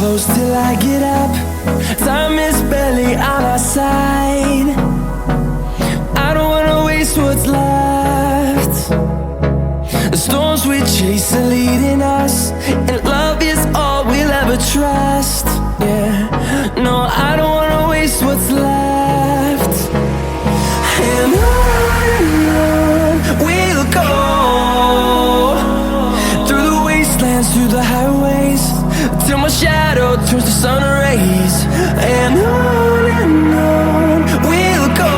close till I get up. Time is barely on our side. I don't wanna waste what's left. The storms we chase are leading us, and love is all we'll ever trust. Yeah, no, I don't wanna waste what's left. And on we'll go, through the wastelands, through the highways, till my shadow turns to sun rays. And on we'll go,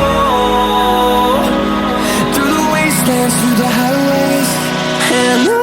through the wastelands, through the highways, and on.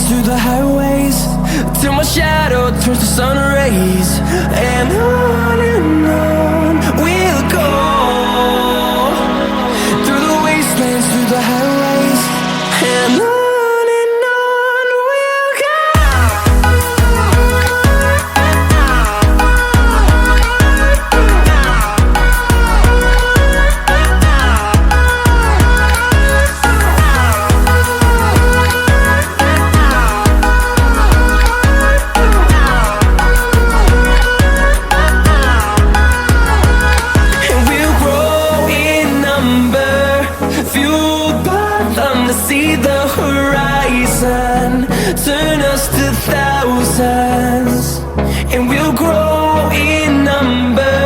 Through the highways, till my shadow turns to sun rays. And on we'll go, through the wastelands, through the highways, and on. See the horizon turn us to thousands, and we'll grow in number,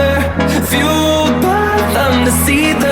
fueled by them to see the